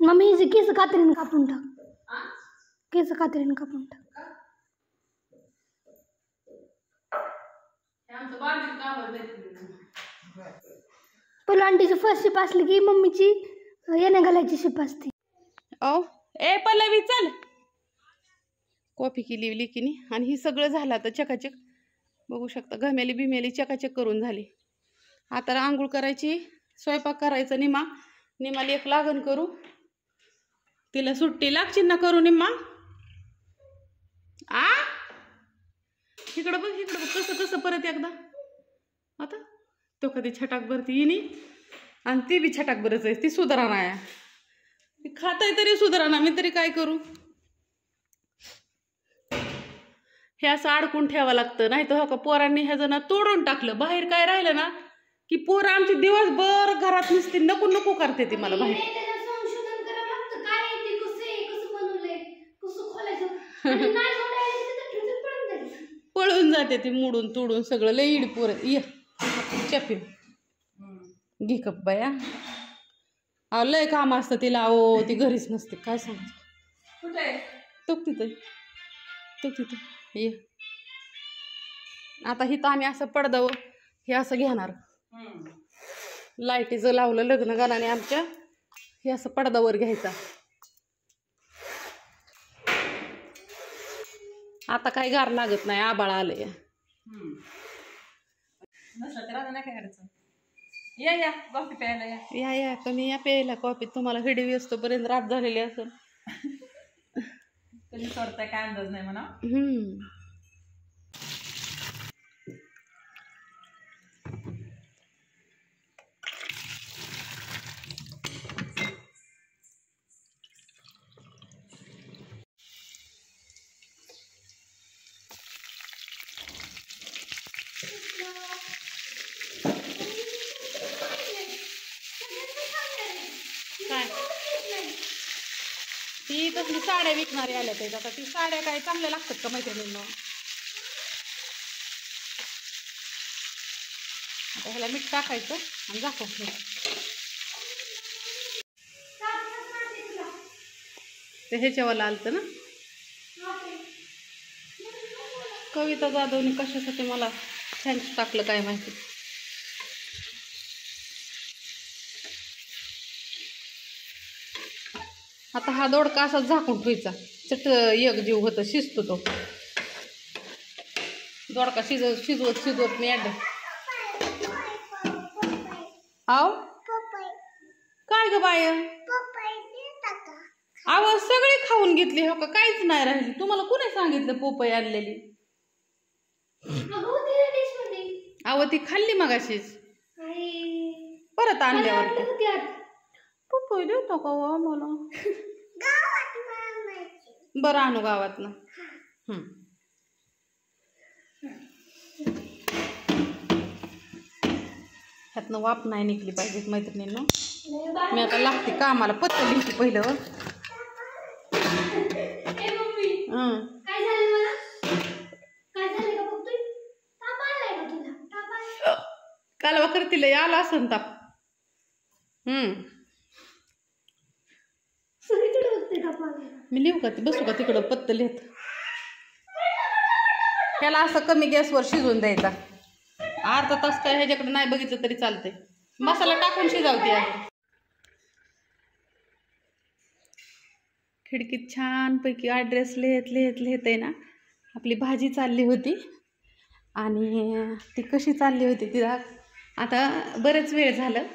Mummy हिचे केस कात्रीने कापून टाक, केस कात्रीने कापून टाक. पहिला आंटीची फर्स्ट शिप असली की मम्मीची येण्या घालायची शिप असते. ओ ए पल्लवी चल, कॉफी केली लिकीनी आणि ही सगळं झालं आता चकाचक. बघू शकता घमेली बिमेली चकाचक करून झाली. आता आंघोळ करायची, स्वयंपाक करायचा. निमाला एक लागण करू, तिला सुट्टी लागची ना करू. निम्मा आ इकडं बघ कसं कसं परत एकदा. आता तो कधी छटाक भरती येणी आणि ती बी छटाक बरच आहे. ती सुधारणा आहे, ती खाताय तरी सुधारणा. मी तरी काय करू. हे असं अडकून ठेवावं लागतं, नाही तर हो का पोरांनी ह्याचं ना तोडून टाकलं. बाहेर काय राहिलं ना की पोरं आमची दिवसभर घरात नुसती नको नको करते. ती मला बाहेर पळून जाते ती, मोडून तोडून सगळं. लई इड पोर ये चपी घे कप बाया. लय काम असतं तिला. अहो ती घरीच नसते. काय सांगते तो तिथं ये. आता हिथं आम्ही असं पडदावर हे असं घेणार. लाईटीचं लावलं लग्न गाण्याने आमच्या. हे असं पडदावर घ्यायचा. आता काही गार लागत नाही, आबाळ आलंय. या कॉफी प्यायला या कमी या प्यायला कॉफी. तुम्हाला हिडवी असतोपर्यंत रात झालेली असेल. कधी सोडताय काय अंदाज नाही म्हणा. ती तसली साड्या विकणारी आल्या ते. आता ती साड्या काय चांगल्या लागतात का मैत्रिणींना. आता ह्याला मीठ टाकायचं आणि झाकून ठेवायचं. ते ह्याच्यावाला आलतं ना. कविता जाधवने कशासाठी मला थँक्स टाकलं काय माहिती. आता हा दोडका असा झाकून ठेवायचा. चट एक जीव होतं, शिजतो तो दोडका. शिजवत मी ॲड. आव काय ग बाय, आवाज सगळी खाऊन घेतली हो का, काहीच नाही राहिली. तुम्हाला कोणी सांगितलं पोपई आणलेली. अहो ती खाल्ली मगाशीच, परत आणल्यावर. पोपई देतो का आम्हाला. बरं आणू गावात ना. ह्यातनं वाप नाही निघली पाहिजे मैत्रिणींना. मी आता लागते कामाला. पत्ता लिहिते पहिलं. कालवा करतील आला असं ताप. मी लिहू का, बसू का तिकडं पत्त लिहित. ह्याला असं कमी गॅसवर शिजवून द्यायचा. अर्धा तास काय ह्याच्याकडे नाही बघितलं तरी चालतंय. मसाला टाकून शिजवते आहे. खिडकीत छानपैकी ॲड्रेस लिहित आहे ना. आपली भाजी चालली होती आणि ती कशी चालली होती तिला आता बरेच वेळ झालं.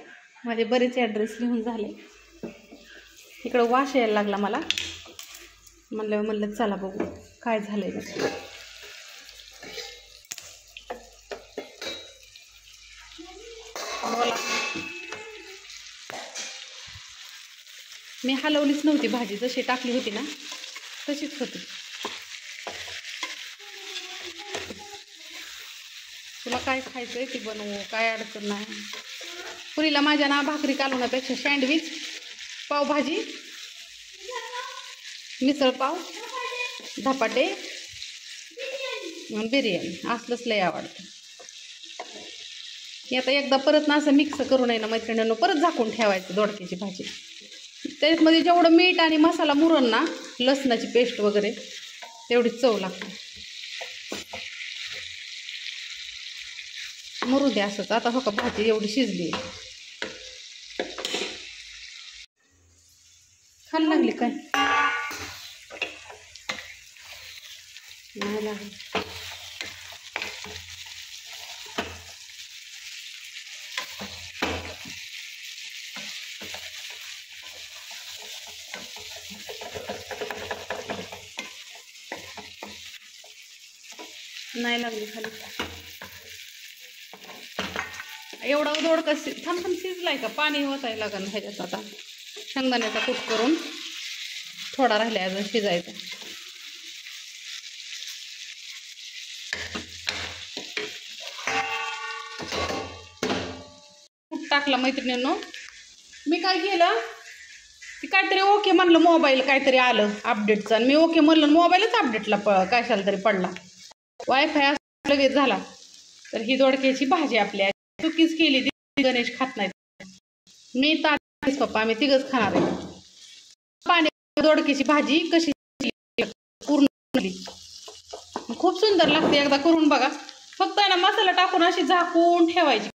माझे बरेच ॲड्रेस लिहून झाले. इकडं वास यायला लागला मला. म्हणलं चला बघू काय झालंय. बोला. मी हलवलीच नव्हती भाजी, जशी टाकली होती ना तशीच होती. तुला काय खायचंय ती बनवू, काय अडचण नाही. पुरीला माझ्या ना भाकरी कालवण्यापेक्षा सँडविच, पावभाजी, मिसळ पाव, धपाटे, बिर्याणी असलंच लय आवडतं. आता एकदा परत ना असं मिक्स करू नये ना मैत्रिणींनो, परत झाकून ठेवायचं दोडक्याची भाजी. त्याच्यामध्ये जेवढं मीठ आणि मसाला मुरण ना, लसणाची पेस्ट वगैरे, तेवढी चव लागते. मुरू द्या असंच. आता हो का भाजी एवढी शिजली. खायला लागली काय? नाही लागली. नाही लागली खाली. एवढा दोडका थांब शिजलाय का? पाणी होत आहे लागण ह्याच्यात. आता शेंगदाण्याचा कूट करून थोडा राहिला अजून शिजायचा. कूट टाकला मैत्रिणींनो. मी काय केलं, ती काहीतरी ओके म्हणलं, मोबाईल काहीतरी आलं अपडेटचं, आणि मी ओके म्हणलं, मोबाईलच अपडेटला कशाला तरी पडला. वायफाय लगेच झाला. तर ही दोडक्याची भाजी आपल्या चुकीच केली. गणेश खात नाहीत. मी तात्याच पप्पा आम्ही तिघच खाणार आहे. पाणी दोडक्याची भाजी कशी पूर्ण खूप सुंदर लागते. एकदा करून बघा. फक्त आहे ना मसाला टाकून अशी झाकून ठेवायची.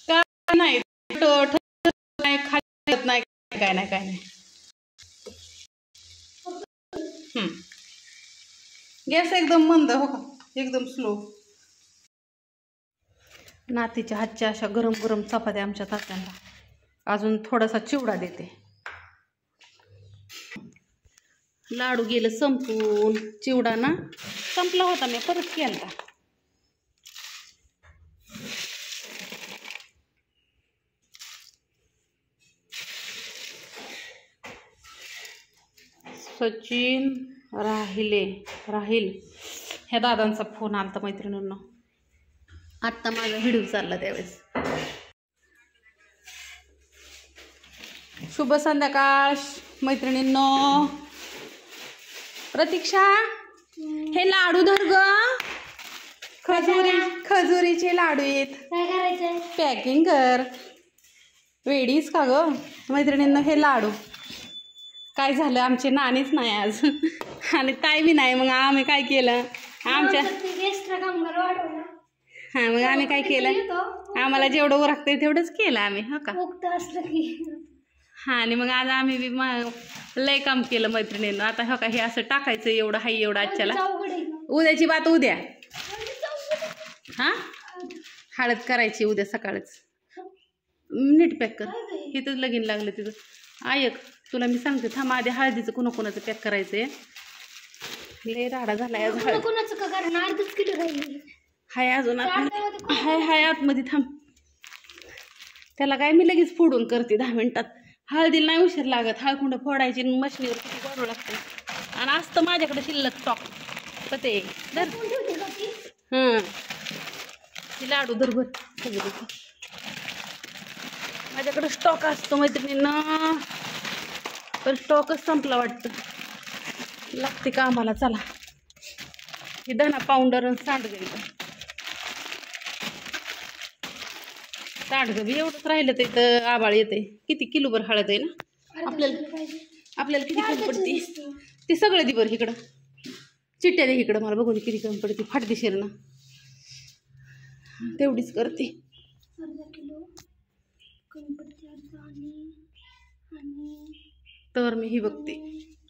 काय नाही खात नाही, काय नाही. गॅस एकदम मंद हो का, एकदम स्लो. नातीच्या हातच्या अशा गरम गरम चपात्या आमच्या तात्यांना. अजून थोडासा चिवडा देते. लाडू गेलं संपून. चिवडा ना संपला होता, मी परत केला. सचिन राहील ह्या दादांचा फोन आलता मैत्रिणींना. आत्ता माझा व्हिडिओ चालला त्यावेळेस. शुभ संध्याकाळ मैत्रिणींनो. प्रतीक्षा हे लाडू धर ग. खजुरीचे लाडू आहेत. काय करायचंय? पॅकिंग कर. वेडीच का ग मैत्रिणींनो? हे लाडू काय झालं, आमचे नाणीच नाही आज आणि ताई बी नाही. मग आम्ही काय केलं, आमच्या एक्स्ट्रा कामगार वाढवला. हां मग आम्ही काय केलं, आम्हाला जेवढं उरकतंय तेवढंच केलं आम्ही. हो का? मुक्त असलं की. हां आणि मग आज आम्ही बी लय काम केलं मैत्रिणींना. आता हो का हे असं टाकायचं, एवढं हाय एवढं आजच्याला. उद्याची बात उद्या. हां हळद करायची उद्या सकाळच. नीट पॅक कर. इथंच लगीन लागलं तिथं. ऐक तुला मी सांगते, थांब आधी हळदीचं कुणाचं पॅक करायचंय. लय राडा झालाय आज. कोणाचं का कारण अर्धच किलो राहिली. हाय अजून हाय आतमध्ये. थांब त्याला काय मी लगेच फोडून करते 10 मिनिटात. हळदीला नाही उशीर लागत. हळकुंड फोडायची मशनीवर किती बरोबर लागते. आणि असतं माझ्याकडे शिल्लक स्टॉक. तर ते धर. ती लाडू धरभर सगळी माझ्याकडे स्टॉक असतो मैत्रिणींना. पण स्टॉकच संपला वाटतं. लागते का आम्हाला. चला हे धना पावडर आणि सांडगं इथं. सांडगं बी एवढंच राहिलं तर इथं आबाळ येते. किती किलोभर हळद आहे ना आपल्याला किती कमी पडते. ते सगळं दे बरं इकडं. चिट्ट्या दे इकडं. मला बघून किती कमी पडते. फाटदिशीर ना तेवढीच करते. तर मी ही बघते.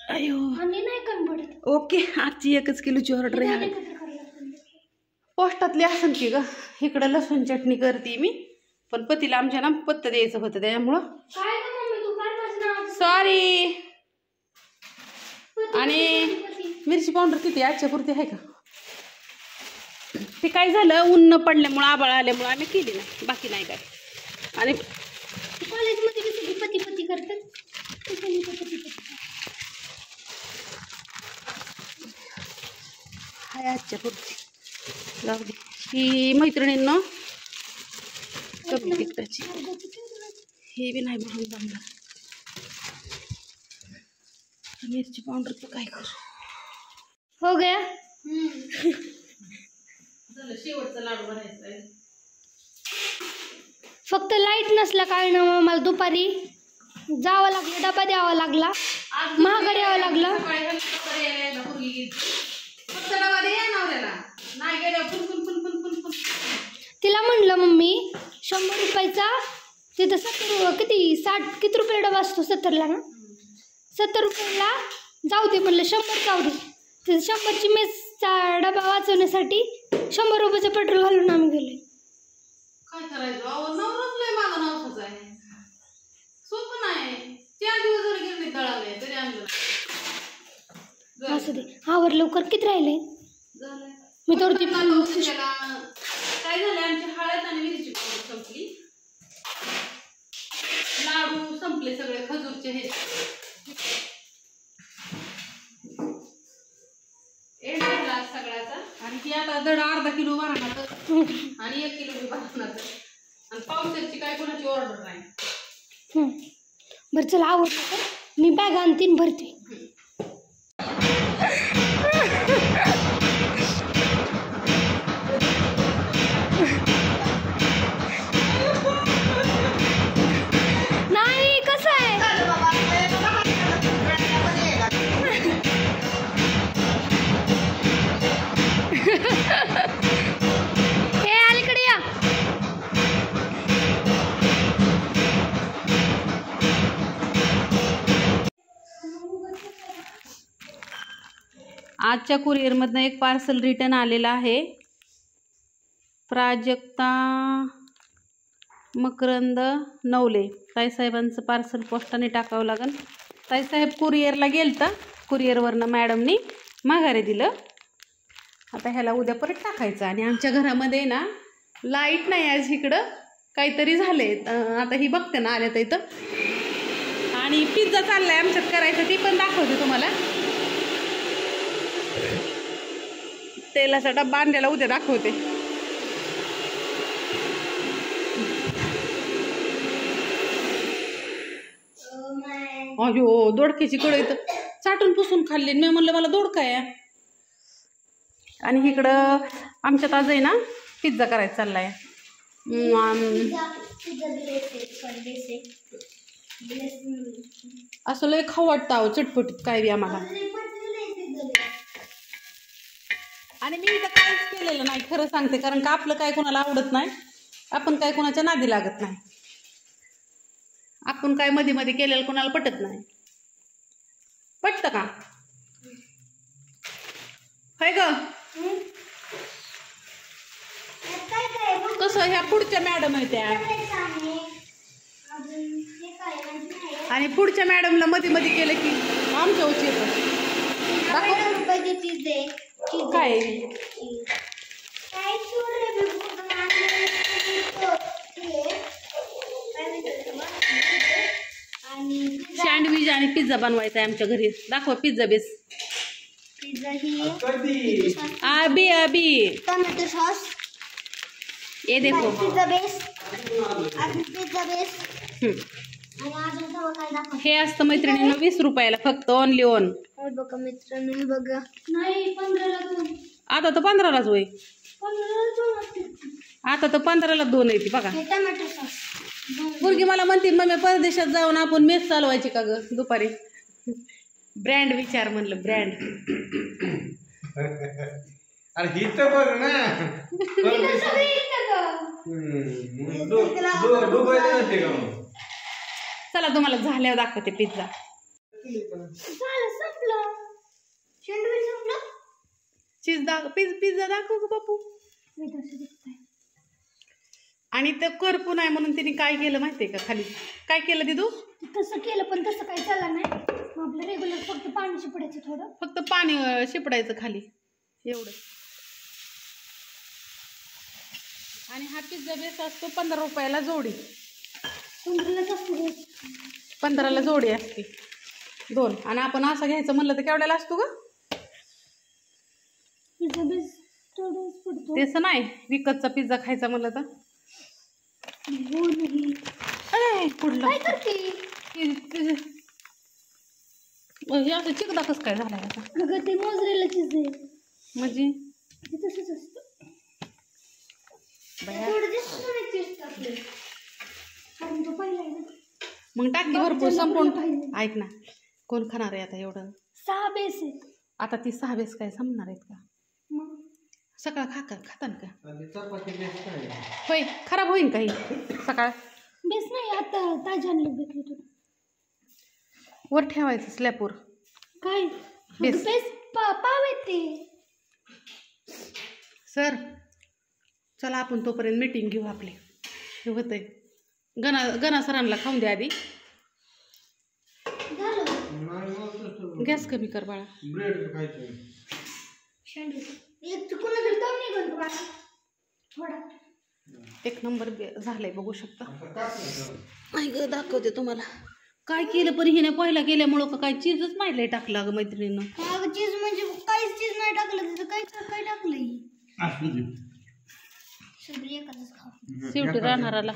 अयो ओके. आजची 1 किलोची ऑर्डर आहे. पोस्टातली असेल की ग. इकडं लसूण चटणी करते मी. पण पतीला आमच्या ना पत्ता द्यायचं होतं त्यामुळं सॉरी. आणि मिरची पावडर किती आजच्या पुरती आहे का? ते काय झालं, ऊन पडल्यामुळं आबाळ आल्यामुळं आम्ही केली नाही. बाकी नाही काय. आणि कॉलेजमध्ये पती करतात. हाय आजच्या पुरती जाऊ दे. ही मैत्रिणींना कमी तिखटाची. हे बी नाही भरून जमणार. मिरची पावडरचं काय करू. हो गया. शेवटचा लाडू बनायचा आहे. फक्त लाईट नसला काय ना मग मला दुपारी जावं लागलं, डबा द्यावा लागला, महागडे यावं लागलं. तिला म्हणलं मम्मी 100 रुपयाचा तिथं 70 किती 60 किती रुपये डबा असतो 70ला ना, 70 रुपयाला जाऊ दे म्हणलं, 100 जाऊ दे. तिथं 100ची मेसचा डबा वाचवण्यासाठी 100 रुपयाचं पेट्रोल घालून आम्ही गेले. काय करायचं अहो, नवराच लय माझा नवसाच आहे, सोपं नाही. 4 दिवस जरी गिरणीत दळाले तरी आणलं असू दे. आवर लवकर किती राहिले झालंय. मी तर ती काय झालं, आमची हळद आणि मिरची पावडर संपली, लाडू संपले सगळे खजूरचे. हे एंड झाला आज सगळ्याचा. आणि ती आता दड अर्धा किलो भरणार आणि 1 किलो बी भरणार. आणि पावसाची काय कोणाची ऑर्डर नाही. बरं चला आवडलं तर मी बॅग आणतीन भरते. नाही कसं आहे हे अलीकडे या. आजच्या कुरिअरमधनं एक पार्सल रिटर्न आलेलं आहे. प्राजक्ता मकरंद नवले ताईसाहेबांचं पार्सल पोस्टाने टाकावं लागेल. ताईसाहेब कुरिअरला गेलं तर कुरिअरवरनं मॅडमनी माघारी दिलं. आता ह्याला उद्या परत टाकायचं. आणि आमच्या घरामध्ये ना लाईट नाही आज, इकडं काहीतरी झाले. आता ही बघते ना आल्या तर इथं. आणि पिझ्झा चाललाय आमच्यात करायचं, ती पण दाखवते तुम्हाला. तेलाचा डब्बा आणलेला उद्या दाखवते. अयो दोडक्याची कढई तर चाटून पुसून खाल्ली. मी म्हणलं मला दोडका आहे. आणि इकडं आमच्यात आज आहे ना पिझ्झा करायचा चाललाय. असं लय खाऊ वाटतं अहो चटपटीत काय बी आम्हाला. आणि मी इथं काहीच केलेलं नाही खरं सांगते, कारण का आपलं काय कोणाला आवडत नाही, आपण काय कोणाच्या नादी लागत नाही, आपण काय मध्ये मध्ये केलेलं कोणाला पटत नाही. पटतं का काय ग? कसं ह्या पुढच्या मॅडम आहे त्या, आणि पुढच्या मॅडमला मध्ये मध्ये केलं की आमच्या उची येतं. काय सँडविच आणि पिझ्झा बनवायचा आहे आमच्या घरी. दाखवा पिझ्झा बेस. अभी अभी टोमॅटो सॉस ये देखो पिझ्झा बेस, पिझ्झा बेस. हे असतं मैत्रिणींना 20 रुपयाला फक्त, ओनली ओन. बघा मित्रांनो बघा. नाही 15ला 2. आता तर 15लाच होय. 15ला 2. आता तर 15ला 2 येते बघा. Tomato sauce. मुलगी मला म्हणते मग परदेशात जाऊन आपण मेस चालवायची का ग दुपारी. ब्रँड विचार म्हणलं ब्रँड. अरे ही तर बघ ना चला तुम्हाला झाल्यावर दाखवते पिझ्झा. पिझ्झा दाखव ग बापू. आणि ते करपू नाही म्हणून तिने काय केलं माहितीये का, खाली काय केलं दिदू? तसं केलं पण तसं काही चाललं नाही. आपलं रेग्युलर फक्त पाणी शिपडायचं, थोडं फक्त पाणी शिपडायचं खाली एवढं. आणि हा पिझ्झा बेस असतो 15 रुपयाला जोडी. 15ला जोडी असते 2. आणि आपण असं घ्यायचं म्हणलं तर केवढ्याला असतो ग? पिझ्झा बेस थोडंच पडतो. तसं नाही, विकतचा पिझ्झा खायचा म्हणलं तर पुढलं काय करते हे असं चिकदा कसं काय झालाय आता? अगं ते मोजरेला चीज आहे म्हणजे ते तसंच असतं. थोडं जास्त चीज टाकलं. कारण तो पहिला आहे ना. मग टाकी भरपूर संपूर्ण. ऐक ना, कोण खाणार आहे आता एवढं? 6 बेस आहेत. आता ती 6 बेस काय संपणार आहेत का? मग सकाळ खातान का? आणि चपाती बेस्ट काय होय, खराब होईन काही सकाळ. बेस नाही, आता ताजे आणले भेटले तुला. वर ठेवायचं स्लॅपवर. काय बेस. बेस पाव आहेत ते. सर चला आपण तोपर्यंत मीटिंग घेऊ आपली. हे होतंय. गणा सरांना खाऊन द्या आधी. झालं गॅस कमी कर बाळा. ब्रेड खायचं. एक चुकून दम निघून तुम्हाला थोडा. एक नंबर झालंय, बघू शकता. आई ग दाखवते तुम्हाला काय केलं. पण हिने पहिला केल्यामुळं का काय चीजच माहिती टाकलं अगं मैत्रिणीनं. चीज म्हणजे काहीच चीज नाही टाकलं तिथं. काय टाकलंय? सगळी एकाच खाऊ. शेवटी राहणाराला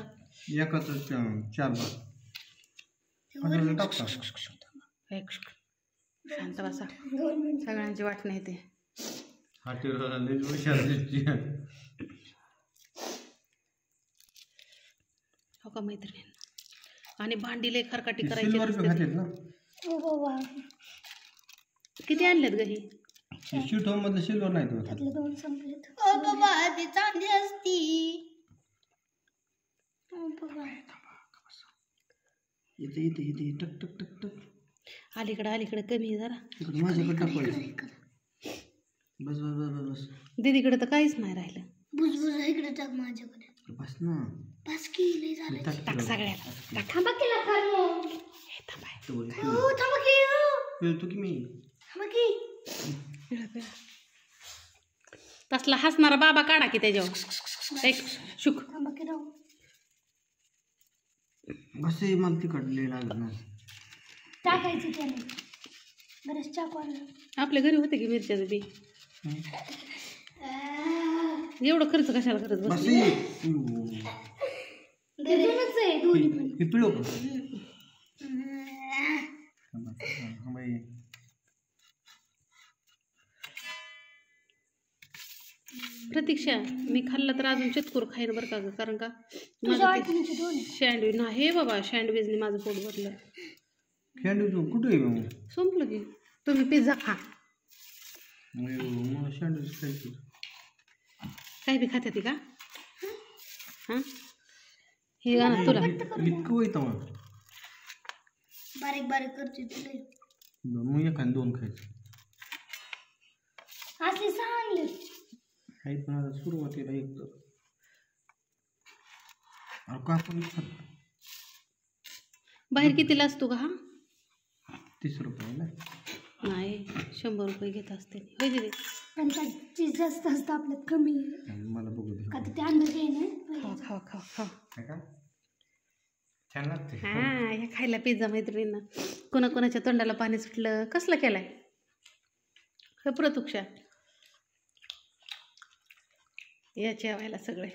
एकाच 4 टाकता. शांत बसा, सगळ्यांची वाट नाही ते. हो का मैत्रिणी. आणि भांडी लय खरकाटी करायची नसते. ओ बाबा किती आणलेत ग ही? शीट होम मध्ये सिल्वर नाही तो. त्यातले 2 संपलेत. ओ बाबा ती चांदी असती. ओ बाबा इथे टक टक टक टक. अलीकडे कमी आहे जरा. इकडे माझ्याकडे टाकायचं. बस बस बस बस. दीदीकडे तर काहीच नाही राहिलं. बुजबुज इकडे टाक माझ्याकडे. बस ना. बस की लय झालं. टाक सगळ्याला. थांबा की ला खानो. हे थांबाय. ओ थांबा की. पिळतो की मी. थांबा की. पिळा. तसला हसणारा बाबा काढा की त्याच्यावर. एक शुक. थांबा की राहू. बस हे मला तिकडले लागत नाही. टाकायचं त्याने. बरंच चाकू आणलं. आपल्या घरी होते की मिरच्याचं बी. एवढं खर्च कशाला करत बस बस. दोनच आहे दोन्ही पण. हे पिळो का? प्रतीक्षा मी खाल्लं तर अजून चतकूर खाईन बरं का ग. कारण का तुझ्या वाटणीचे 2 आहे. सँडविच ना. हे बाबा सँडविचने माझं पोट भरलं. सँडविच कुठे आहे मग? संपलं की. तुम्ही पिझ्झा खा. मला सँडविच खायचं. काय बी खात्या ती का? हां हे गाणं तुला इतकं होईत मग. बारीक करते तुला. मग एखादं 2 खायचं. असले 6 आणले. काही पण आता सुरुवातीला एक तर का पण बाहेर कितीला असतो का हा? 30 रुपये ना. नाही 100 रुपये घेत असते. होय दिदी. पण त्यात चीज जास्त असतं आपल्यात कमी आहे. मला बघू दे. का ते अंदाज आहे ना. खावा. काय का छान लागते. हां ह्या खायला पिझ्झा मैत्रिणींना. कोणाच्या तोंडाला पाणी सुटलं. कसलं केलाय प्रतुक्षा? या जेवायला सगळे.